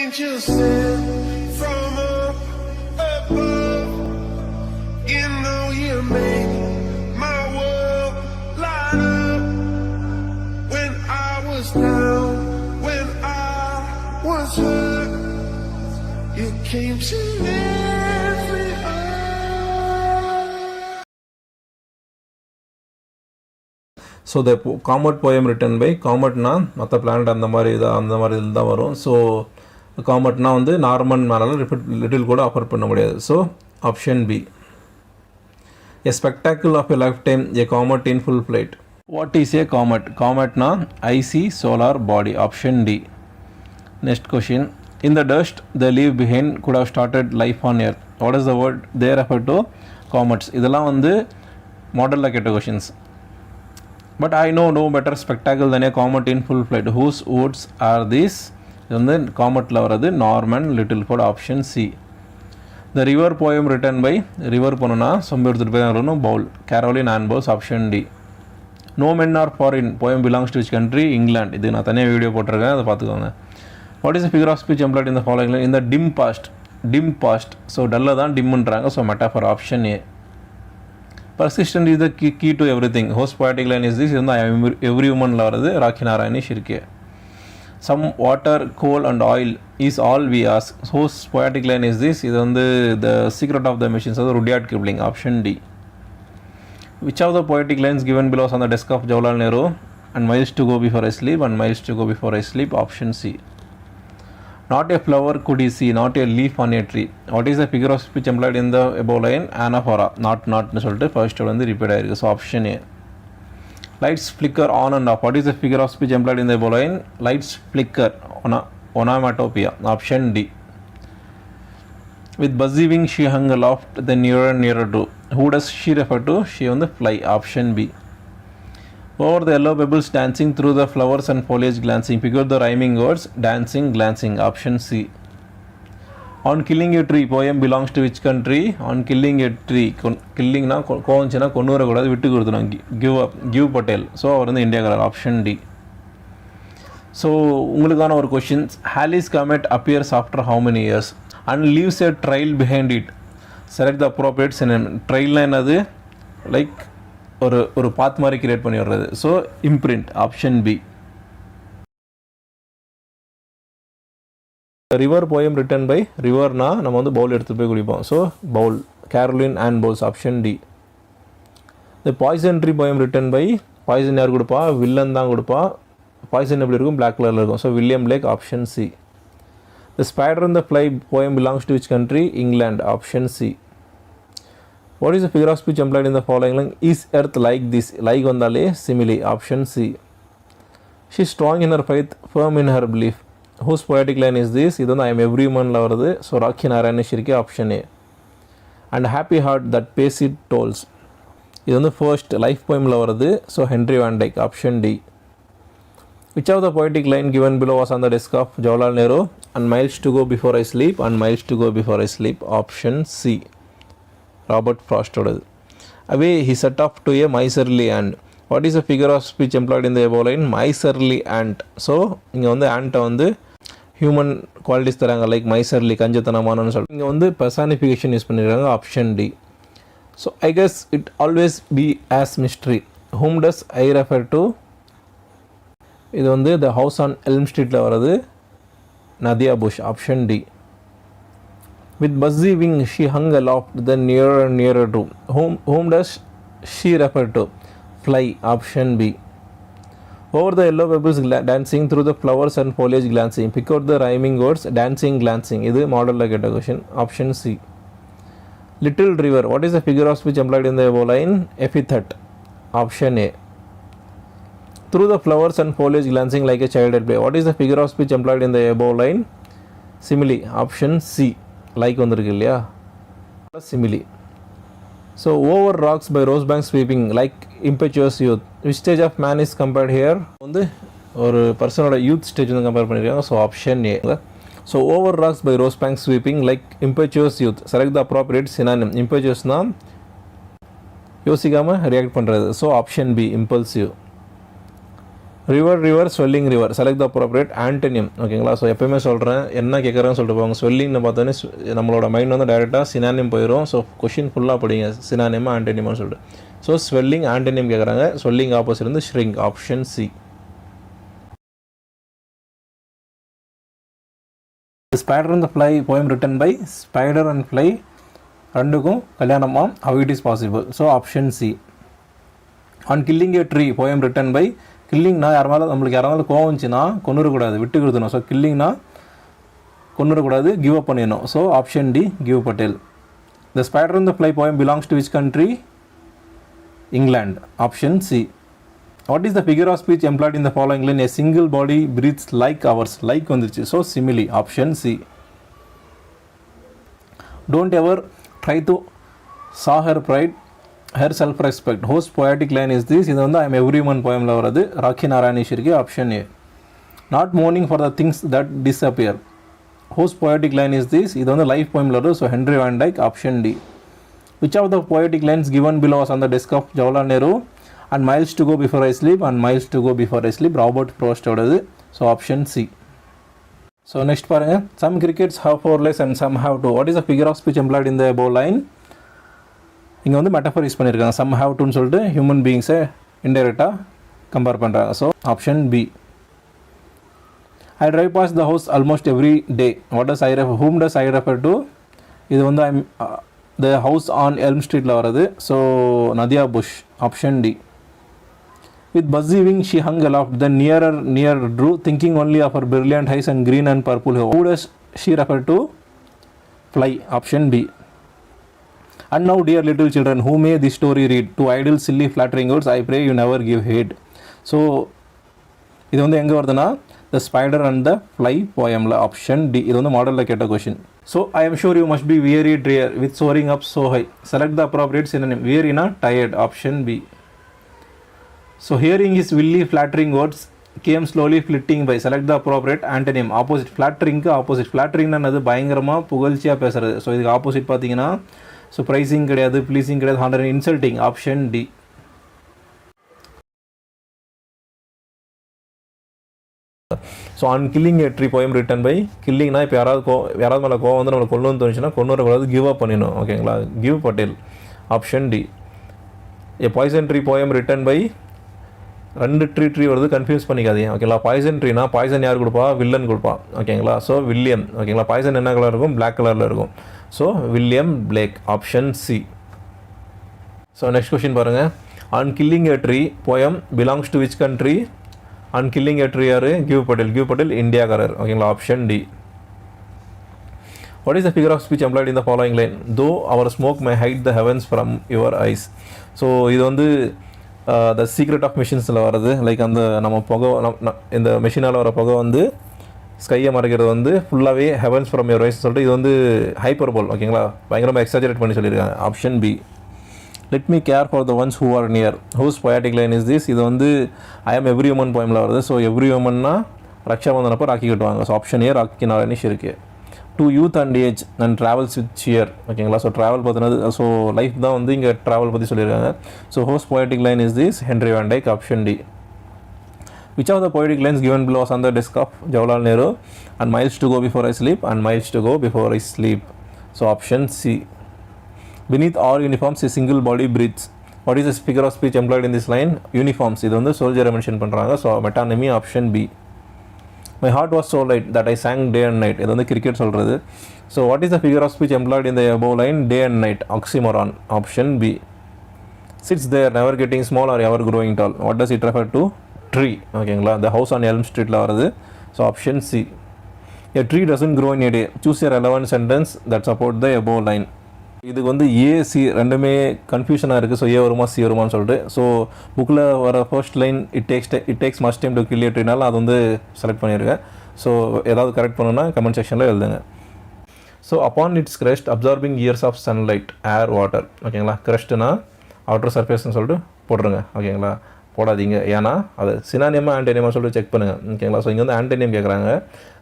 angel sent from up above. You know you make my world light up. When I was down, when I was hurt, you came to lift me up. So the comet poem written by cometனா மற்ற planet அந்த மாதிரி இதில் தான் வரும். So காமெட்னா வந்து normal மேலே little கூட offer பண்ண முடியாது. So option B. A spectacle of a lifetime, a comet in full flight. What is a comet? Cometனா icy solar body. Option D. Next question. In the dust they leave behind could have started life on earth. What is the word they refer to? Comets. இதெல்லாம் வந்து மாடலில் கேட்ட questions. But I know no better spectacle than a comet in full flight. Whose words are these? இது வந்து காமெட்டில் வர்றது Norman Littleford. Option C. The river poem written by river போனோன்னா சொம்பு எடுத்துகிட்டு போய் வரணும் bowl. Caroline and Bowles. Option D. No men are foreign poem belongs to which country? England. இது நான் தனியாக வீடியோ போட்டிருக்கேன், அதை பார்த்துக்கோங்க. What is the figure of speech employed இந்த ஃபாலோயிங்? இந்த டிம் பாஸ்ட். ஸோ டல்ல தான் டிம்ன்றாங்க. So metaphor. Option A. Persistent is the key to everything. Whose poetic line is this. இது வந்து எவ்ரி உமனில் வருது. Rakhi Narayani Shirke. Some water coal and oil is all we ask. Whose poetic line is this. இது வந்து the secret of the machines, அது Rudyard Kipling. Option D. Which of the poetic lines given below was on the desk of Jawaharlal Nehru? And miles to go before I sleep and miles to go before I sleep. Option C. Not a flower could he see, not a leaf on a tree. What is the figure of speech employed in the above line? Anaphora. நோட்னு சொல்லிட்டு first வந்து repeat ஆயிருக்கு. So option A. Lights flicker on and off. What is the figure of speech employed in the above line? Lights flicker onomatopoeia. Option D. With buzzy wing she hung aloft, the nearer and nearer to. Who does she refer to? She on the fly. Option B. Over the yellow pebbles dancing through the flowers and foliage glancing. Figure the rhyming words dancing, glancing. Option C. On killing a tree poem belongs to which country? On killing a tree. Killing na கோவஞ்சினா கொண்டு வரக்கூடாது, விட்டு கொடுத்துணும். Gieve Patel. So அவர் வந்து இந்தியாக்காரர். Option D. So உங்களுக்கான ஒரு questions. Halley's comet appears after how many years and leaves a trail behind it? Select the appropriate synonym. ட்ரைல்னா என்னது? லைக் ஒரு பாத் மாதிரி கிரியேட் பண்ணி வர்றது. So imprint. Option B. River poem written by ரிவர்னா நம்ம வந்து பவுல் எடுத்து போய் குடிப்போம். So bowl. Caroline and Bowles. Option D. The poison tree poem written by poison யார் கொடுப்பா? வில்லன் தான் கொடுப்பா. பாய்சன் எப்படி இருக்கும்? பிளாக் கலரில் இருக்கும். So William Blake. Option C. The spider and the fly poem belongs to which country? England. Option C. What is the figure of speech employed in the following line? Is earth like this? Like வந்தாலே simile. Option C. She is strong in her faith, firm in her belief. Whose poetic line is this? இது வந்து I am every woman வருது. So Rakhi Narayan Shirke. Option A. And happy heart that base it tolls. இது வந்து first life போயமில் வருது. So Henry van Dyke. Option D. Which of the poetic line given below was on the desk of Jawaharlal Nehru? And miles to go before I sleep and miles to go before I sleep. Option C. Robert ஃப்ராஸ்டோடது. Away he set off to a miserly ant. What is the figure of speech employed in the above line? miserly ant. So இங்கே வந்து ஆண்ட்டை வந்து human qualities தராங்க, like miserly, கஞ்சத்தனமானு சொல்லிட்டு இங்கே வந்து பெர்சானிஃபிகேஷன் யூஸ் பண்ணியிருக்காங்க. Option D. So I guess it always be as mystery. whom does I refer to? இது வந்து த ஹவுஸ் ஆன் எல்ம் ஸ்ட்ரீட்டில் வர்றது நதியா push. Option D. With buzzy wing she hung aloft, then nearer and nearer to. Whom does she refer to? Fly. Option B. Over the yellow pebbles dancing through the flowers and foliage glancing. Pick out the rhyming words dancing, glancing. இது மாடலில் கேட்ட question. Option C. Little river. What is the figure of speech employed in the above line? Epithet. Option A. Through the flowers and foliage glancing like a child at play. What is the figure of speech employed in the above line? Simile. Option C. Like வந்திருக்கு இல்லையா? Simile. So over rocks by rose bank sweeping like impetuous youth. Which stage of man is compared here? வந்து ஒரு பர்சனோட youth stage வந்து compare பண்ணியிருக்காங்க. So option A. So over rocks by rose bank sweeping like impetuous youth. Select the appropriate synonym. இம்பெச்சுவஸ்னால் யோசிக்காமல் react பண்ணுறது. So option B. Impulsive. River river swelling river select the appropriate antonym ஓகேங்களா. So எப்போயுமே சொல்கிறேன் என்ன கேட்குறேன்னு சொல்லிட்டு போவாங்க. ஸ்வெல்லிங்னு பார்த்தோன்னே நம்மளோட மைண்ட் வந்து டைரெக்டாக சினானியம் போயிடும். ஸோ கொஷின் ஃபுல்லாக படிங்க சினானியமா ஆண்டனியமான்னு சொல்லிட்டு. ஸோ ஸ்வெல்லிங் ஆண்டனியம் கேட்குறாங்க. ஸ்வெல்லிங் ஆப்போசிட் வந்து shrink option C. Spider and the fly poem written by spider and fly ரெண்டுக்கும் கல்யாணமா how it is possible. So option C. On killing a tree poem written by கில்லிங்னா நம்மளுக்கு யாராவது கோவம் இருந்துச்சுன்னா கொண்டுடக்கூடாது, விட்டு கொடுத்துணும். ஸோ கில்லிங்னா கொண்டுடக்கூடாது, கிவ் அப் பண்ணிடணும். So option D Gieve Patel. The spider and the fly poem belongs to which country? England. Option C. What is the figure of speech employed in the following line? A single body breathes like ours. Like வந்துருச்சு. So simile. Option C. Don't ever try to saw her pride her self respect. Whose poetic line is this. இது வந்து I am every one போயமில் வருது. ராக்கி நாராயணேஷ் இருக்கு. Option A. Not mourning for the things that disappear. Whose poetic line is this. இது வந்து life போயமில் வருது. So Henry van Dyke. Option D. Which of த poetic lines given below was on the desk of Jawaharlal Nehru and miles to go before I sleep and miles to go before I sleep Robert Frost ஓடது. So option C. So next பாருங்கள். some crickets have 4 legs and some have 2. what is the figure of speech employed in the above line? இங்கே வந்து metaphor use பண்ணியிருக்காங்க. Some have டுன்னு சொல்லிட்டு human பீயிங்ஸை இன்டெரக்டாக compare பண்ணுறாங்க. So option B. I drive past the house almost every day. What does I refer? Whom does I refer to? இது வந்து த ஹவுஸ் ஆன் எல்ம் ஸ்ட்ரீட்டில் வர்றது. So Nadia push. Option D. With buzzy wing she hung aloft the near drew thinking only of her brilliant eyes and green and purple hair. Who does she refer to? Fly. Option B. And now, dear little children, who may this story read? To idle, silly, flattering words, I pray you never give heed. So, இது வந்து எங்கே வருதுன்னா the spider and the fly போயமில். Option D. இது வந்து மாடலில் கேட்ட question. So I am sure you must be weary dear with soaring up so high. Select the appropriate synonym. வியரினா tired. Option B. So hearing is wily flattering words came slowly flitting by. Select the appropriate antonym. Opposite. ஃப்ளாட்டரிங்க்கு opposite. ஃப்ளாட்டரிங்னது பயங்கரமாக புகழ்ச்சியாக பேசுறது. So இதுக்கு opposite பார்த்தீங்கன்னா so pricing கிடையாது, pleasing கிடையாது, ஹாண்டர் insulting. Option D. So on killing a tree poem written by. கில்லிங்னா இப்போ யாராவது மேலே கோவம் வந்து நம்மளுக்கு கொண்டு வந்து தோணுச்சுன்னா கொண்டு வரக்கூடாது, கிவ் அப் பண்ணிடணும். ஓகேங்களா. Gieve Patel. Option D. A poison tree poem written by. ரெண்டு ட்ரீ வருது, கன்ஃபியூஸ் பண்ணிக்காதீங்க. ஓகேங்களா. பாய்சன் ட்ரீனா பாய்சன் யார் கொடுப்பா? வில்லன் கொடுப்பா. ஓகேங்களா. So William. ஓகேங்களா. பாய்சன் என்ன கலர் இருக்கும்? பிளாக் கலரில் இருக்கும். So William Blake. Option C. So next question பாருங்கள். On killing a tree poem belongs to which country? On killing a tree யார்? கிவ் பட்டேல். கிவ் பட்டேல் இந்தியாக்காரர். ஓகேங்களா. Option D. What is the figure of speech employed in the following line? Though our smoke my hide the heavens from your eyes. So இது வந்து the secret of மிஷின்ஸில் வர்றது. Like அந்த நம்ம புகை இந்த மிஷினால் வர புகை வந்து ஸ்கையை மறைக்கிறது வந்து ஃபுல்லாகவே ஹெவன்ஸ் ஃப்ரம் யுவர் ஐஸ் சொல்லிட்டு இது வந்து ஹைப்பர்போல். ஓகேங்களா. பயங்கரமாக எக்ஸாஜரேட் பண்ணி சொல்லியிருக்காங்க. Option B. Let me care for the ones who are near. Whose poetic line is this? இது வந்து ஐ எம் எவ்ரி உமன் போயமில் வருது. ஸோ எவ்ரி உமன்னா ரக்ஷாபந்தனப்போ ராக்கி கட்டுவாங்க. So option A Rakhi Narayanesh இருக்குது. To youth and age and travels with cheer. ஓகேங்களா. ஸோ ட்ராவல் பார்த்தினது ஸோ லைஃப் தான் வந்து இங்கே ட்ராவல் பற்றி சொல்லியிருக்காங்க. So whose poetic line is this? Henry van Dyke. Option D. Which of the poetic lines given below was on the desk of Jawaharlal Nehru and miles to go before I sleep and miles to go before I sleep? So option C. Beneath all uniforms a single body breathes. What is the figure of speech employed in this line? Uniforms. இது வந்து soldier mention பண்ணுறாங்க. So metonymy. Option B. My heart was so light that I sang day and night. இது வந்து cricket சொல்கிறது. So what is the figure of speech employed in the above line? Day and night. Oxymoron. Option B. Sits there never getting small or ever growing tall. What does it refer to? Tree. ஓகேங்களா. த house on Elm ஸ்ட்ரீட்டில் வருது. So option C. A tree doesn't grow in a day. Choose a relevant sentence that support the above line. இதுக்கு வந்து AC ரெண்டுமே கன்ஃபியூஷனாக இருக்குது. So ஏ வருமா C வருமானு சொல்லிட்டு. ஸோ புக்கில் வர first line it takes much time to kill a ட்ரீனால அது வந்து செலக்ட் பண்ணியிருக்கேன். ஸோ ஏதாவது கரெக்ட் பண்ணணும்னா கமெண்ட் செக்ஷனில் எழுதுங்க. So upon its crust absorbing years of sunlight air water. ஓகேங்களா. கிரஸ்ட்னா அவுட்டர் சர்ஃபேஸ்ன்னு சொல்லிட்டு போட்டுருங்க. ஓகேங்களா. போடாதீங்க. ஏன்னா அது சினானியமாக ஆண்டனியமாக சொல்லிட்டு செக் பண்ணுங்கள். ஓகேங்களா. ஸோ இங்கே வந்து ஆண்டனியம் கேட்குறாங்க.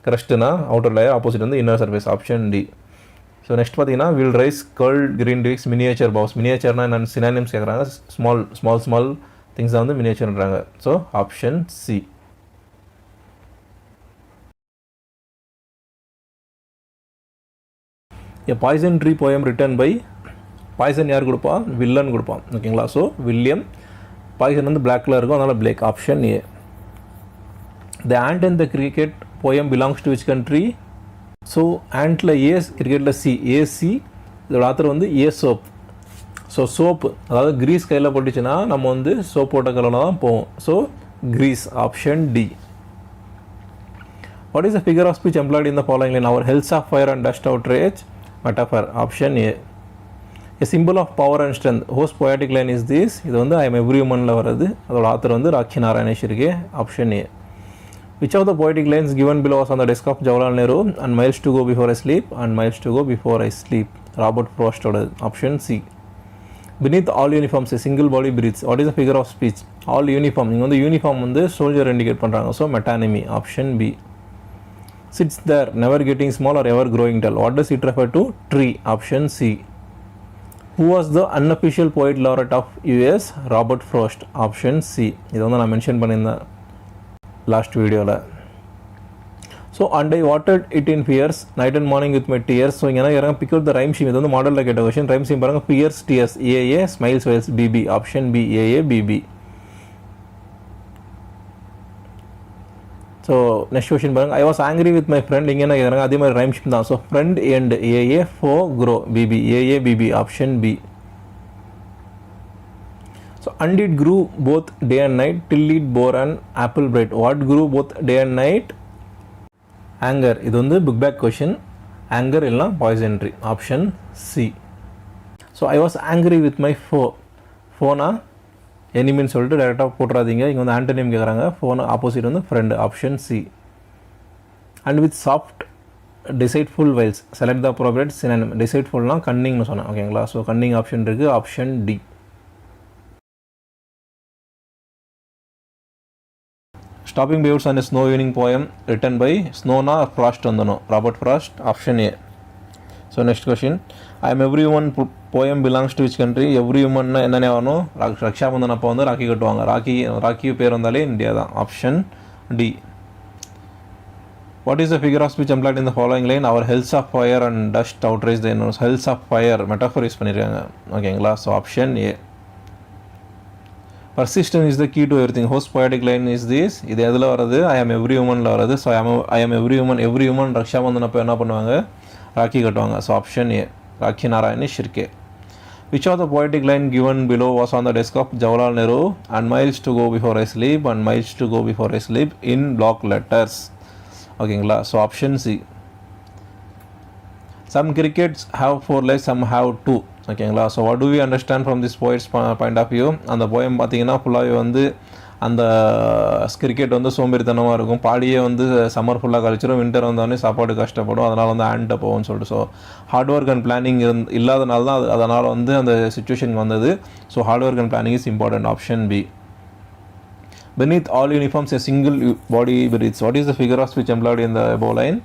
கிரஸ்ட்னா அவுட்டர் லேயர், ஆப்போசிட் வந்து inner surface. Option D. So next பார்த்தீங்கன்னா will rise curled green twigs miniature boughs. மினியேச்சர்னா என்னென்ன சினானியம்ஸ் கேட்குறாங்க. ஸ்மால் திங்ஸ் தான் வந்து மினியேச்சர்ன்றாங்க. So option C. a poison tree poem written by poison யார் கொடுப்பா வில்லன் கொடுப்பான் ஓகேங்களா ஸோ வில்லியம் பாய்சன் வந்து பிளாக்ல இருக்கும் அதனால் Blake option A the ant and the cricket poem belongs to which country so ஆண்டில் ஏஸ் கிரிக்கெட்டில் சி ஏசி இதோட ஆத்தர் வந்து ஏ சோப் ஸோ சோப்பு அதாவது கிரீஸ் கையில் போட்டுச்சுன்னா நம்ம வந்து சோப் போட்ட கலரில் தான் போவோம் so Greece option D what is the figure of speech employed in the following line our hells of fire and dust outrage metaphor option A A symbol of power and strength. Whose poetic line is this? இது வந்து I am every womanல வருது அதோட author வந்து ராக்கி நாராயணேஷ் இருக்கு option A Which of the poetic lines given below was on the desk of Jawaharlal Nehru and miles to go before I sleep and miles to go before I sleep Robert ஃப்ரோஸ்டோட option C Beneath all uniforms a single body breathes. What is the figure of speech? All uniform இங்கே வந்து uniform வந்து soldier indicate பண்ணுறாங்க so metonymy option B Sits there never getting small or ever growing tall. What does it refer to? Tree option C Who was the unofficial poet laureate of US? Robert Frost option C இதை வந்து நான் mention பண்ணியிருந்தேன் last வீடியோவில் so and I water it in fears night and morning with my tears so இங்கே இறங்க pick out the rhyme scheme இது வந்து மாடலில் கேட்ட கொஷின் ரைம் ஷீம் பாருங்கள் fears tears A A smiles wells B B option B A A B B so next question பாருங்கள் I was angry with my friend இங்கே என்ன கேட்குறாங்க அதே மாதிரி ரைம் ஷிப் தான் so friend end A A foe grow B B A A B B option B so and it grew both day and night till it bore and apple bright what grew both day and night anger இது வந்து book back question anger இல்லைனா poison tree option C so I was angry with my ஃபோனா எனிமின்னு சொல்லிட்டு டேரெக்டாக போட்டுறாதீங்க இங்கே வந்து ஆண்டனிம் கேட்குறாங்க ஃபோன் ஆப்போசிட் வந்து friend option C and with soft deceitful wiles select the appropriate synonym டிசைட்ஃபுல்னால் கன்னிங்னு சொன்னேன் ஓகேங்களா ஸோ கன்னிங் ஆப்ஷன் இருக்குது option D stopping by and snow evening poem written by ஸ்னோனா ஃப்ராஸ்ட் வந்துடும் Robert Frost option A so next question I am every woman poem belongs to which country every உமன்னா என்னென்ன வரணும் ரக்ஷாபந்தன் அப்போ வந்து ராக்கி கட்டுவாங்க ராக்கி பேர் வந்தாலே இந்தியா தான் option D what is the figure of speech employed in the following line our hells of fire and dust outrage the இன்னொரு hells of fire metaphor use பண்ணியிருக்காங்க ஓகேங்களா so option A persistence is the key to everything whose poetic line is this இது எதில் வருது ஐ am every உமனில் வருது so I am every woman Rakshabandhan அப்போ என்ன பண்ணுவாங்க ராக்கி கட்டுவாங்க ஸோ ஆப்ஷன் ஏ ராக்கி நாராயணேஷ் இருக்கே Which of the poetic line given below was on the desk of Jawaharlal Nehru and miles to go before I sleep and miles to go before I sleep in block letters ஓகேங்களா so option C Some crickets have 4 legs, some have 2 ஓகேங்களா so what do we understand from this poet's point of view அந்த poem பார்த்தீங்கன்னா ஃபுல்லாகவே வந்து அந்த cricket வந்து சோம்பேறித்தனமாக இருக்கும் பாடியே வந்து சம்மர் ஃபுல்லாக கழிச்சிடும் வின்டர் வந்தோடனே சாப்பாடு கஷ்டப்படும் அதனால் வந்து ஆண்ட்டை போகும்னு சொல்லிட்டு so hard work and planning இல்லாதனால தான் அதனால் வந்து அந்த சுச்சுவேஷன் வந்தது so hard work and planning is important option B Beneath all uniforms a single body breathes. What is the figure of speech employed in the above line?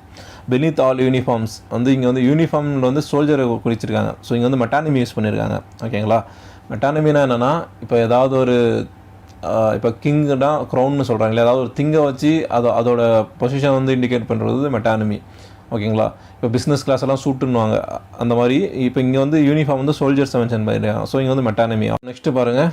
Beneath all uniforms வந்து இங்கே வந்து யூனிஃபார்மில் வந்து சோல்ஜரை குறிச்சிருக்காங்க so இங்கே வந்து மெட்டானிமி use பண்ணியிருக்காங்க ஓகேங்களா மெட்டானிமினா என்னென்னா இப்போ ஏதாவது ஒரு இப்போ கிங்குனா க்ரௌன்னு சொல்கிறாங்க இல்லை ஏதாவது ஒரு திங்கை வச்சு அதோட பொசிஷன் வந்து இண்டிகேட் பண்ணுறது மெட்டானமி ஓகேங்களா இப்போ பிஸ்னஸ் கிளாஸ் எல்லாம் சூட்டுன்னுவாங்க அந்த மாதிரி இப்போ இங்கே வந்து யூனிஃபார்ம் வந்து சோல்ஜர்ஸ் மென்ஷன் பண்ணியிருக்காங்க ஸோ இங்கே வந்து மெட்டானமி நெக்ஸ்ட்டு பாருங்கள்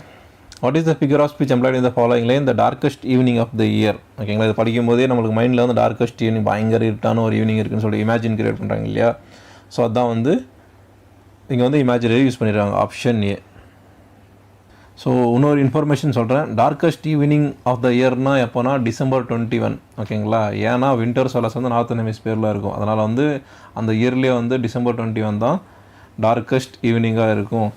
what is the figure of speech employed in the following line the darkest evening of the year ஓகேங்களா இது படிக்கும் போதே நம்மளுக்கு மைண்டில் வந்து டார்க்கஸ்ட் ஈவினிங் பயங்கர இருட்டான ஒரு ஈவினிங் இருக்குன்னு சொல்லி இமேஜின் கிரியேட் பண்ணுறாங்க இல்லையா ஸோ அதான் வந்து இங்கே வந்து இமேஜினரி யூஸ் பண்ணிடுறாங்க ஆப்ஷன் ஏ ஸோ இன்னொரு இன்ஃபர்மேஷன் சொல்கிறேன் டார்க்கஸ்ட் ஈவினிங் ஆஃப் த இயர்னா எப்போனா December 21 ஓகேங்களா ஏன்னா வின்டர் சொலஸ் வந்து நார்த்தன் ஹெமிஸ்பியரில் இருக்கும் அதனால் வந்து அந்த இயர்லேயே வந்து December 21 தான் டார்க்கஸ்ட் ஈவினிங்காக இருக்கும்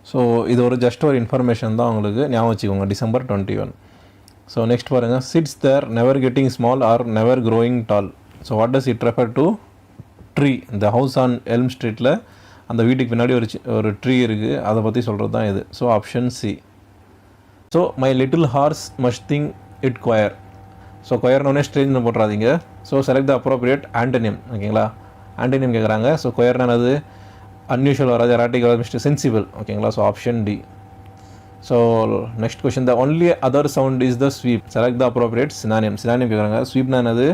ஸோ இது ஒரு ஜஸ்ட் ஒரு இன்ஃபர்மேஷன் தான் உங்களுக்கு ஞாபகம் வச்சுக்கோங்க December 21 ஸோ நெக்ஸ்ட் பாருங்கள் sits there never getting small or never growing tall so what does it refer to tree இந்த ஹவுஸ் ஆன் எல்ம் ஸ்ட்ரீட்டில் அந்த வீட்டுக்கு பின்னாடி ஒரு ட்ரீ இருக்குது அதை பற்றி சொல்கிறது தான் இது so option C so my little horse must think it queer so கொயர்னோடனே ஸ்ட்ரேஞ்ச்னு போட்டுறாதீங்க so select the appropriate antonym ஓகேங்களா ஆண்டனிம் கேட்குறாங்க ஸோ கொயர்னானது அன்யூஷுவல் வராது எராட்டிக் வராது மிஸ்டர் சென்சிபிள் ஓகேங்களா so option D so next question the only other sound is the sweep select the appropriate synonym கேட்குறாங்க ஸ்வீப்னா என்னது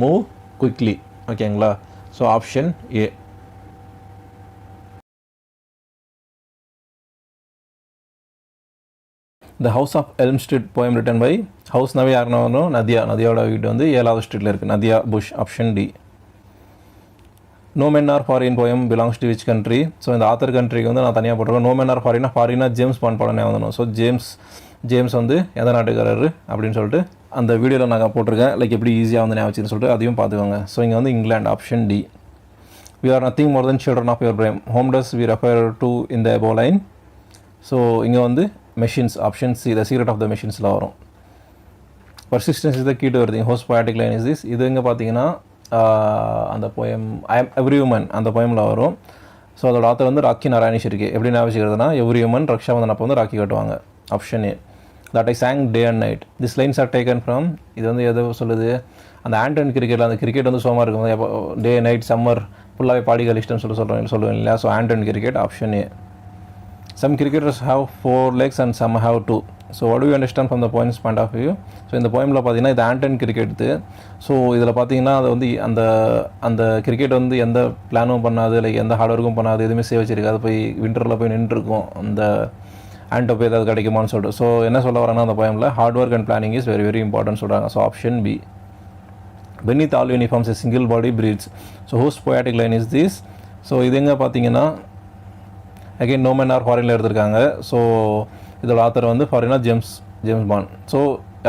மூவ் குவிக்லி ஓகேங்களா so option A The House of Elm Street poem written by ஹவுஸ்னாவே யாருன்னா வரும் நதியாவோட வீடு வந்து 7வது ஸ்ட்ரீட்டில் இருக்குது Nadia push option D. No men are foreign poem belongs to which country. So இந்த ஆத்தர் கண்ட்ரிக்கு வந்து நான் தனியாக போட்டிருக்கேன். நோ மென் ஆர் ஃபாரினா ஜேம்ஸ் பாண்ட் படம் வந்துடும். ஸோ ஜேம்ஸ் வந்து எந்த நாட்டுக்காரரு அப்படின்னு சொல்லிட்டு அந்த வீடியோவில் நான் போட்டிருக்கேன். லைக் எப்படி ஈஸியாக வந்து ஞாபகம் சொல்லிட்டு அதையும் பார்த்துக்கோங்க. ஸோ இங்கே வந்து இங்கிலாந்து option D. We are nothing more than children of your brain. Whom does we refer to in the above line? So இங்கே வந்து machines option C the secret of the மெஷின்ஸில் வரும். Persistence is the key to everything. Host poetic line is this. இது இங்கே பார்த்தீங்கன்னா அந்த poem I am every woman அந்த போயமில் வரும். ஸோ அதோட ஆத்தர் வந்து ராக்கி நாராயணி ஷெர்கே. எப்படி ஞாபகம் எவ்ரி உமன் ரக்ஷா வந்து அப்போ வந்து ராக்கி கட்டுவாங்க option A. That I song day and night. This lines are taken from. இது வந்து எதோ சொல்லுது அந்த ஆண்டன் கிரிக்கெட்டில் அந்த கிரிக்கெட் வந்து சோமாக இருக்கும் எப்போ டே நைட் சம்மர் ஃபுல்லாகவே பாடிகள் இஷ்டம்னு சொல்லுவேன் இல்லையா. So Anton cricket option A. Some cricketers have 4 legs and some have 2. So what do you understand from the poem's point of view? So இந்த போயமில் பார்த்தீங்கன்னா இது ஆண்டன் கிரிக்கெட்டு. ஸோ இதில் பார்த்தீங்கன்னா அது வந்து அந்த கிரிக்கெட் வந்து எந்த பிளானும் பண்ணாது, லைக் எந்த ஹார்ட் ஒர்க்கும் பண்ணாது, எதுவுமே சேவ் வச்சிருக்காது. போய் விண்டரில் போய் நின்றுருக்கும் அந்த ஆண்டோ போய் ஏதாவது கிடைக்குமான்னு சொல்லிட்டு. ஸோ என்ன சொல்ல வரேன்னா அந்த போயமில் hard work and planning is very very important சொல்கிறாங்க. So option B. Beneath all uniforms a single body breathes. So whose poetic line is this? So இது எங்கே பார்த்தீங்கன்னா அகெயின் நோ மென் ஆர் ஃபாரினில் எடுத்திருக்காங்க. ஸோ இதோட ஆத்தர் வந்து ஃபாரினா James Bond. So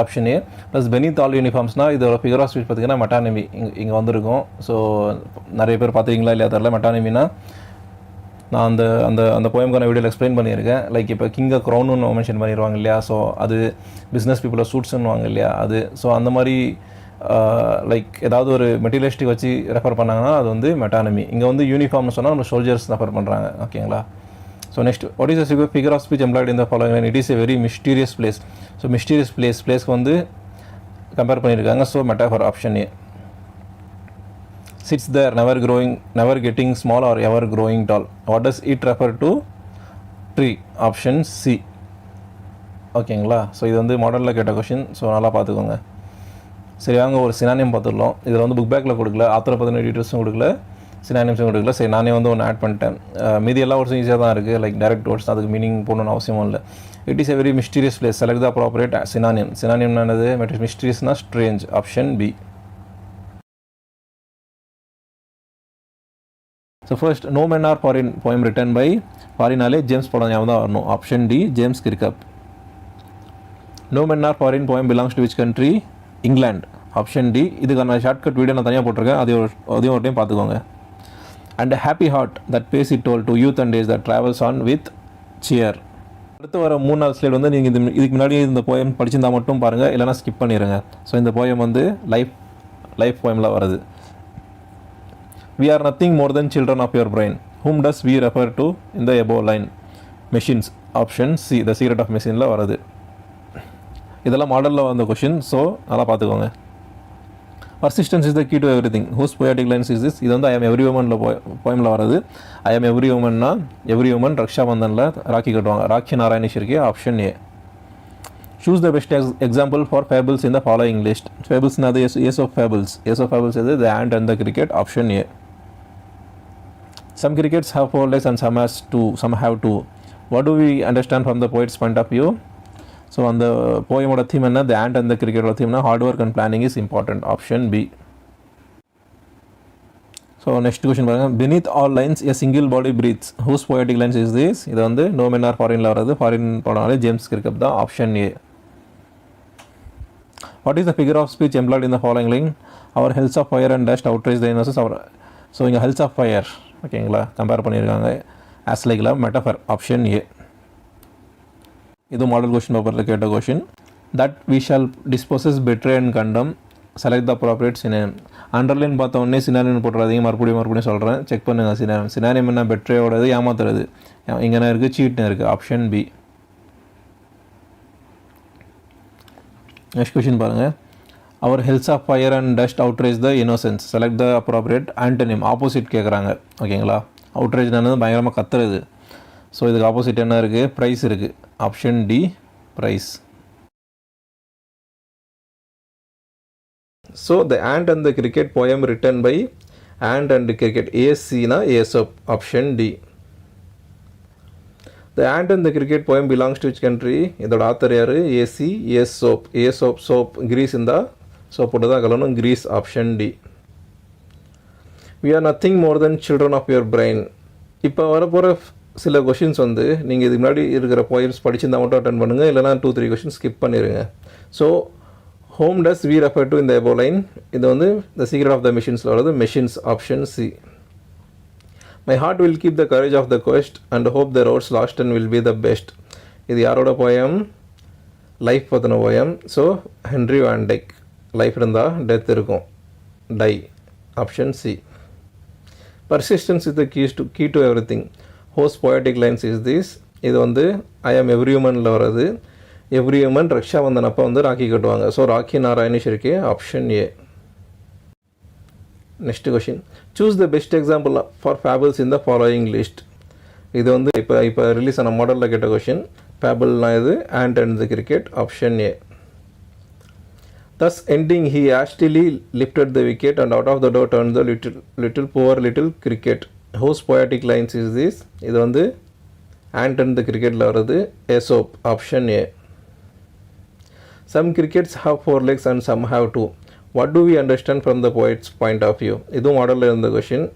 option A. Plus beneath all யூனிஃபார்ம்ஸ்னால் இதோட ஃபிகர் ஆஃப் ஸ்பீச் பார்த்தீங்கன்னா மெட்டானமி இங்கே வந்திருக்கும். ஸோ நிறைய பேர் பார்த்துருக்கீங்களா இல்லையா தெரில. மெட்டானமினா நான் அந்த அந்த அந்த போயம்கான வீடியோவில் எக்ஸ்பிளைன் பண்ணியிருக்கேன். லைக் இப்போ கிங்கை க்ரௌன்னு மென்ஷன் பண்ணிடுவாங்க இல்லையா. ஸோ அது பிஸ்னஸ் பீப்புளை சூட்ஸ்ன்னுவாங்க இல்லையா அது. ஸோ அந்த மாதிரி லைக் ஏதாவது ஒரு மெட்டீரியலிஸ்டிக் வச்சு ரெஃபர் பண்ணாங்கன்னா அது வந்து மெட்டானமி. இங்கே வந்து யூனிஃபார்ம்னு சொன்னால் நம்ம சோல்ஜர்ஸ் ரெஃபர் பண்ணுறாங்க. ஓகேங்களா. So next what is the figure of speech employed in the following line. It is a very mysterious place. So mysterious பிளேஸ்க்கு வந்து கம்பேர் பண்ணியிருக்காங்க. So metaphor option A. Sits there never getting small or ever growing tall. What does it refer to? Tree option C. ஓகேங்களா. So இது வந்து மாடலில் கேட்ட question. So நல்லா பார்த்துக்கோங்க. சரி வாங்க ஒரு சினானியம் பார்த்துடலாம். இதில் வந்து புக் பேக்கில் கொடுக்கல, ஆத்தரை பற்றின டீட்டெயில்ஸும் கொடுக்கல, சினானியம்ஸும் கொடுக்கல. சரி நானே வந்து ஒன்று ஆட் பண்ணிட்டேன். மீதி எல்லா வேர்ட்ஸும் ஈஸியாக தான் இருக்குது. லைக் டைரக்ட் வேர்ட்ஸ் அதுக்கு மீனிங் போடணும்னு அவசியமும் இல்லை. It is a very mysterious place. Select the appropriate synonym. Synonym என்னது? மிஸ்டீரியஸ்னா strange option B. So first no men are foreign poem written by. ஃபாரினாலே ஜேம்ஸ் படம் ஞாபகம் தான் வரணும். Option D James Kirkup. No men are foreign poem belongs to which country? England option D. இதுக்கான shortcut video நான் தனியாக போட்டிருக்கேன். அதையும் ஒரு டைம் பார்த்துக்கோங்க. And happy heart that base it toll to youth and days that travels on with cheer. அடுத்து வர 3வது ஸ்லைட் வந்து நீங்கள் இதுக்கு முன்னாடி இந்த போயம் படிச்சிருந்தா மட்டும் பாருங்கள், இல்லைனா ஸ்கிப் பண்ணிடுங்க. ஸோ இந்த போயம் வந்து லைஃப் போயமில் வருது. We are nothing more than children of your brain. Whom does we refer to in the above line? Machines option C the secret of machineல வருது. இதெல்லாம் மாடலில் வந்த கொஷின். ஸோ நல்லா பார்த்துக்கோங்க. Persistence is the key to everything. Whose poetic lines is this? இது வந்து I am every உமனில் போயமில் வருது. ஐ எம் எவ்ரி உமன்னா எவ்ரி உமன் ரக்ஷா பந்தனில் ராக்கி கட்டுவாங்க. Rakhi Narayani Shirke option A. Choose the best example for fables in the following list. Fables na the Ace of Fables. Ace of Fables is the ant and the cricket. Option A. Some crickets have 4 legs and some have 2. What do we understand from the poet's point of view? So on the poem oda theme enna the ant and the cricket oda theme na hard work and planning is important. Option B. So next question பாருங்க. Beneath all lines a single body breathes. Whose poetic lines is this? இது வந்து no men are foreign ல வருது. foreign போனாலே James கிரிக்கப் தான். Option A. What is the figure of speech employed in the following line? Our hells of fire and dust outrage the universe. So இங்கே hells of fire ஓகேங்களா compare பண்ணியிருக்காங்க. As லைக்ல metaphor. Option A. இது model question பேப்பரில் கேட்ட question. That we shall dispossess betray and condemn. Select the appropriate synonym. Underline பார்த்த உடனே synonym போட்டுறாதீங்க. மறுபடியும் சொல்கிறேன். செக் பண்ணுங்கள். சினானியம் என்ன? பெட்ரேயோடது ஏமாத்துறது. இங்கே என்ன இருக்குது? சீட்னு இருக்குது. Option B. நெக்ஸ்ட் கொஷின் பாருங்கள். Our hells of fire and dust outrage the innocence. Select the appropriate antonym. Opposite கேட்குறாங்க. ஓகேங்களா. அவுட்ரேஜ்னு பயங்கரமாக கத்துறது. ஸோ இதுக்கு ஆப்போசிட் என்ன இருக்குது? ப்ரைஸ் இருக்குது. Option D prize. So the ant and the cricket poem written by ant and cricket. AC na Aesop. Option D. The ant and the cricket poem belongs to which country? இதோட author யார்? ஏசி Aesop. Aesop soap Greece இந்த soap போட்டு தான் கலணும். Greece option D. We are nothing more than children of your brain. இப்போ வரப்போகிற சில கொஷின்ஸ் வந்து நீங்கள் இதுக்கு முன்னாடி இருக்கிற போயம்ஸ் படிச்சிருந்தா மட்டும் அட்டன் பண்ணுங்கள், இல்லைனா 2-3 கொஷின் ஸ்கிப் பண்ணிடுங்க. So whom does we refer to இந்த எபோ லைன். இது வந்து த சீக்ரெட் ஆஃப் த மிஷின்ஸில் வருது. Machines option C. My heart will keep the courage of the quest and hope the roads last and will be the best. இது யாரோட poem? Life பற்றின poem. So Henry வான் Dyke. Life இருந்தால் death இருக்கும். Die option C. Persistence is the key to everything. Whose poetic lines is this? இது வந்து ஐ am every ஹியூமனில் வர்றது. Every human ரக்ஷா வந்தன் அப்போ வந்து ராக்கி கட்டுவாங்க. ஸோ ராக்கி நாராயணிஷ் இருக்கு option A. Next question. Choose the best example for fables in the following list. இது வந்து இப்போ ரிலீஸ் ஆன மாடலில் கேட்ட கொஷின். ஃபேபிள்னால் இது and and the cricket option A. Thus ending, he hastily lifted the wicket and out of the door turned the little cricket. Whose poetic lines is this? இது வந்து ant and the cricketல வருது. Aesop option A. Some crickets have 4 legs and some have 2. What do we understand from the poet's point of view? இதுவும் மாடலில் இருந்த question.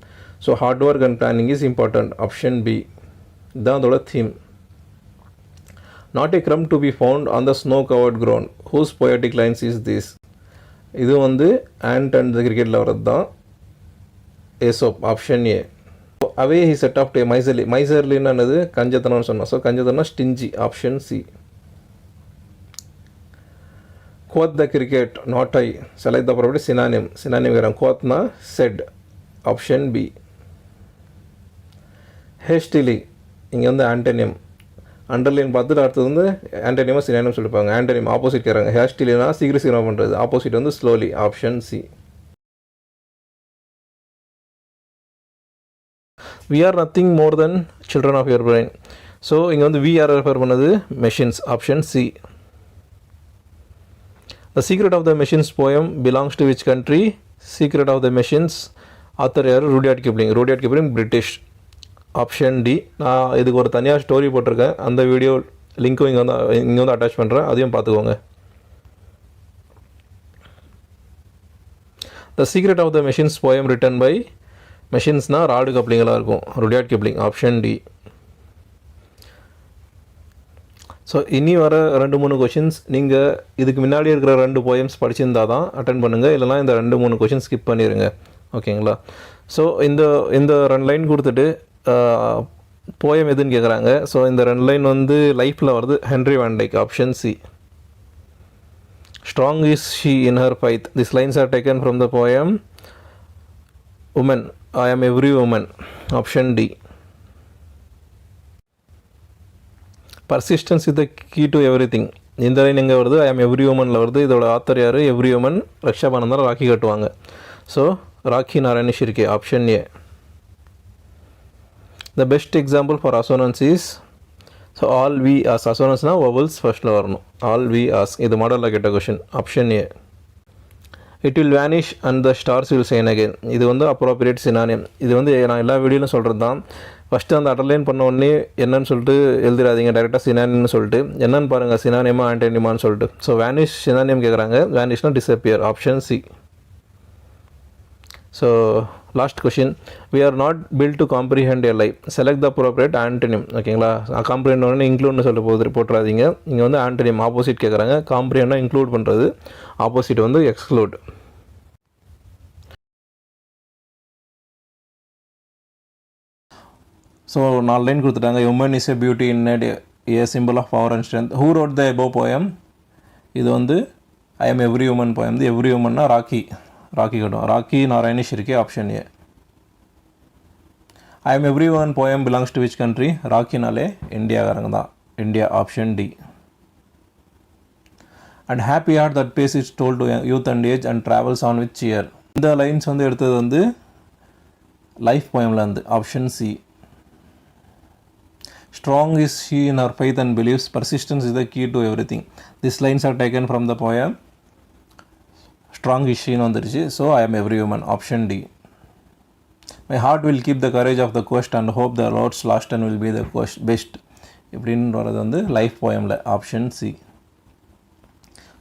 So hard work and planning is important option B. இதுதான் அதோட theme. Not a crumb to be found on the snow-covered ground. Whose poetic lines is this? இது வந்து ant and the cricketல வரது தான். Aesop option A. Away he set off to a miserly. Miserlyன்னு என்னது? கஞ்சத்தனம்னு சொன்னோம். So கஞ்சத்தனம் stingy option C. Quoth the cricket, not I. Select the property synonym. Synonym கேட்குறேன். Quothனா said option B. Hastily இங்கே வந்து antonym. Underline பார்த்துட்டு அடுத்தது வந்து ஆண்டனியமாக சினானியம் சொல்லிப்பாங்க. ஆண்டனியம் ஆப்போசிட் கேட்குறாங்க. ஹேஸ்டிலினா சீக்கிரம் பண்ணுறது. ஆப்போசிட் வந்து slowly option C. We are nothing more than children of your brain. So இங்கே வந்து வி ஆர் ரெஃபர் பண்ணது machines option C. The secret of the machines poem belongs to which country? Secret of the machines author யார்? Rudyard Kipling. Rudyard Kipling British option D. நான் இதுக்கு ஒரு தனியாக story போட்டிருக்கேன். அந்த வீடியோ லிங்க்கும் இங்கே வந்து அட்டாச் பண்ணுறேன். அதையும் பார்த்துக்கோங்க. The secret of the machines poem written by. மெஷின்ஸ்னால் ராடு கப்ளிங்கெல்லாம் இருக்கும். Rudyard Kipling option D. So இனி வர 2-3 கொஷின்ஸ் நீங்கள் இதுக்கு முன்னாடி இருக்கிற 2 போயம்ஸ் படிச்சிருந்தா தான் அட்டன் பண்ணுங்கள். இல்லைனா இந்த 2-3 கொஷின் ஸ்கிப் பண்ணிடுங்க. ஓகேங்களா? ஸோ இந்த 2 லைன் கொடுத்துட்டு போயம் எதுன்னு கேட்குறாங்க. ஸோ இந்த 2 லைன் வந்து லைஃப்பில் வருது. Henry van Dyke option C. Strong is she in her faith. This lines are taken from the poem woman. I am every woman option D. Persistence is the key to everything. இந்த line எங்கே வருது? ஐ am every உமனில் வருது. இதோட author யார்? Every woman ரக்ஷா பண்ணால் ராக்கி கட்டுவாங்க. So rakhi நாராயணிஷ் இருக்கே option A. The best example for assonance is, so all we ask. Assonance na vowels first la varano. All we ask. Idu model la getta question option A. It will vanish and the stars will shine again. இது வந்து appropriate synonym. இது வந்து நான் எல்லா வீடியோலையும் சொல்கிறது தான். First அந்த அண்டர்லைன் பண்ண உடனே என்னன்னு சொல்லிட்டு எழுதிடாதீங்க. டேரெக்டாக சினானியம்னு சொல்லிட்டு என்னன்னு பாருங்கள். சினானியமா ஆண்டனிமான்னு சொல்லிட்டு. ஸோ வேனிஷ் சினானியம் கேட்குறாங்க. வேனிஷ்னா disappear option C. So last question. We are not built to comprehend a life. Select the appropriate antonym. ஓகேங்களா? காம்ப்ரிஹெண்ட் ஒன்று இன்க்ளூட்னு சொல்ல போட்டுறாதீங்க. இங்கே வந்து ஆண்டனிம் ஆப்போசிட் கேட்குறாங்க. காம்ப்ரிஹெண்டாக இன்க்ளூட் பண்ணுறது, ஆப்போசிட் வந்து எக்ஸ்க்ளூட். ஸோ 4 லைன் கொடுத்துட்டாங்க. Woman is a beauty in a simple of power and strength. Who wrote the above poem? இது வந்து I am every woman poem. Every உமன்னா ராக்கி கட்டும். ராக்கி நாராயணிஷ் இருக்கே option A. I am every one poem belongs to which country? ராக்கினாலே இந்தியாக்காரங்க தான். India option D. And happy heart that pays its toll to youth and age and travels on with cheer. இந்த lines வந்து எடுத்தது வந்து life போயமில் இருந்து option C. Strong is she in her faith and beliefs. Persistence is the key to everything. These lines are taken from the poem Strong is she வந்துருச்சு. So I am every woman. Option D. My heart will keep the courage of the quest and hope the Lord's last and will be the best. இப்படின்னு வர்றது வந்து life போயமில் option C.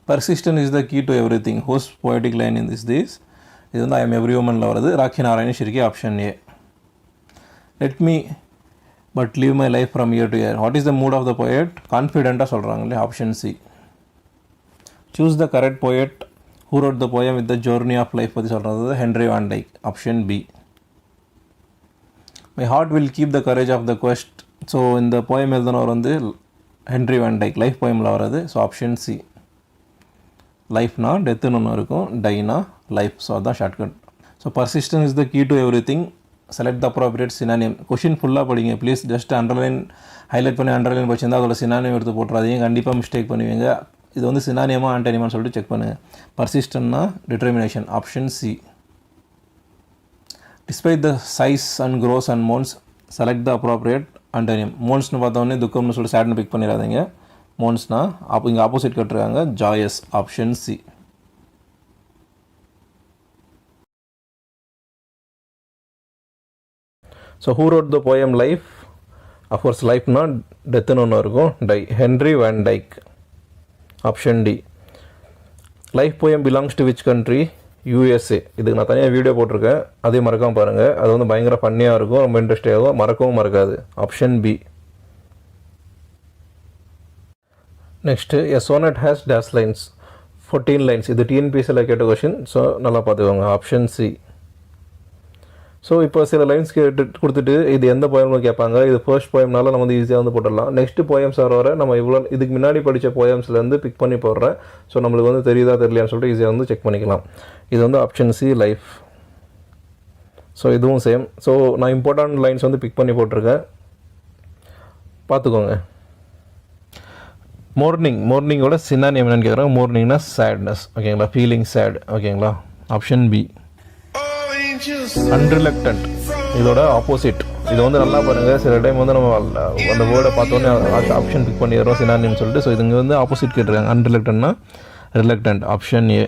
Persistence is the key to everything. Whose poetic line in this? இது வந்து I am every உமனில் வருது. Rakhi Narayan Shirke option A. Let me but leave my life from year to year. What is the mood of the poet? கான்ஃபிடென்ட்டாக சொல்கிறாங்களே option C. Choose the correct poet who wrote the poem with the journey of life பற்றி சொல்கிறது Henry van Dyke option B. My heart will keep the courage of the quest. So இந்த போயம் எழுதினவர் வந்து Henry வான் Dyke, life போயமில் வர்றது. So option C. லைஃப்னா டெத்துன்னு ஒன்று இருக்கும், டைனா லைஃப். ஸோ அதுதான் shortcut. So persistence is the key to everything. Select the appropriate synonym. Question ஃபுல்லாக படிங்க ப்ளீஸ். ஜஸ்ட் அண்டர்லைன் ஹைலைட் பண்ணி அண்டர்லைன் படிச்சிருந்தால் அதோட சினானியம் எடுத்து போட்டுறாதீங்க, கண்டிப்பாக மிஸ்டேக் பண்ணுவீங்க. இது வந்து சினானியமாக ஆன்டனியமான்னு சொல்லிட்டு செக் பண்ணுங்கள். பர்சிஸ்டன்ட்னா determination option C. Despite the sighs and groans and moans, select the appropriate antonym. மோன்ஸ்னு பார்த்தோன்னே துக்கம்னு சொல்லிட்டு சேட்னு பிக் பண்ணிடாதீங்க. மோன்ஸ்னா இங்கே ஆப்போசிட் கட்டுறாங்க, joyous option C. So who wrote the poem life? Of course லைஃப்னா டெத்துன்னு ஒன்று இருக்கும், die. Henry van Dyke option D. Life poem belongs to which country? USA. இதுக்கு நான் தனியாக வீடியோ போட்டிருக்கேன், அதே மறக்காமல் பாருங்கள். அது வந்து பயங்கர ஃபன்னியாக இருக்கும், ரொம்ப இன்ட்ரெஸ்டிங்காக இருக்கும், மறக்கவும் மறக்காது. Option B. Next a sonnet has dash lines, 14 lines. இது டிஎன்பிஎஸ்சியில் கேட்ட கொஷின், ஸோ நல்லா பார்த்துக்கோங்க. Option C. ஸோ இப்போ சில லைன்ஸ் கேட்டு கொடுத்துட்டு இது எந்த போயம்னு கேட்பாங்க. இது ஃபர்ஸ்ட் போயம்னால நம்ம வந்து ஈஸியாக வந்து போட்டுடலாம். நெக்ஸ்ட் போயம்ஸ் வர நம்ம இவ்வளோ இதுக்கு முன்னாடி படித்த போயம்ஸ்லேருந்து பிக் பண்ணி போடுறேன். ஸோ நம்மளுக்கு வந்து தெரியுதா தெரியலையான்னு சொல்லிட்டு ஈஸியாக வந்து செக் பண்ணிக்கலாம். இது வந்து ஆப்ஷன் சி லைஃப். ஸோ இதுவும் சேம். ஸோ நான் இம்பார்ட்டன்ட் லைன்ஸ் வந்து பிக் பண்ணி போட்டிருக்கேன், பார்த்துக்கோங்க. மார்னிங்கோட சினானியம் என்னன்னு கேட்குறாங்க. மார்னிங்னா சேட்னஸ், ஓகேங்களா, ஃபீலிங் சேட், ஓகேங்களா. Option B. அன்ரிலக்டன்ட் இதோட ஆப்போசிட். இது வந்து நல்லா பாருங்கள், சில டைம் வந்து நம்ம அந்த வேர்டை பார்த்தோன்னே ஆப்ஷன் பிக் பண்ணிடுறோம் சினானியம் சொல்லிட்டு. ஸோ இதுங்க வந்து ஆப்போசிட் கேட்டிருக்காங்க. அன்ரிலக்டன்ட்னா ரிலக்டன்ட் ஆப்ஷன் ஏ.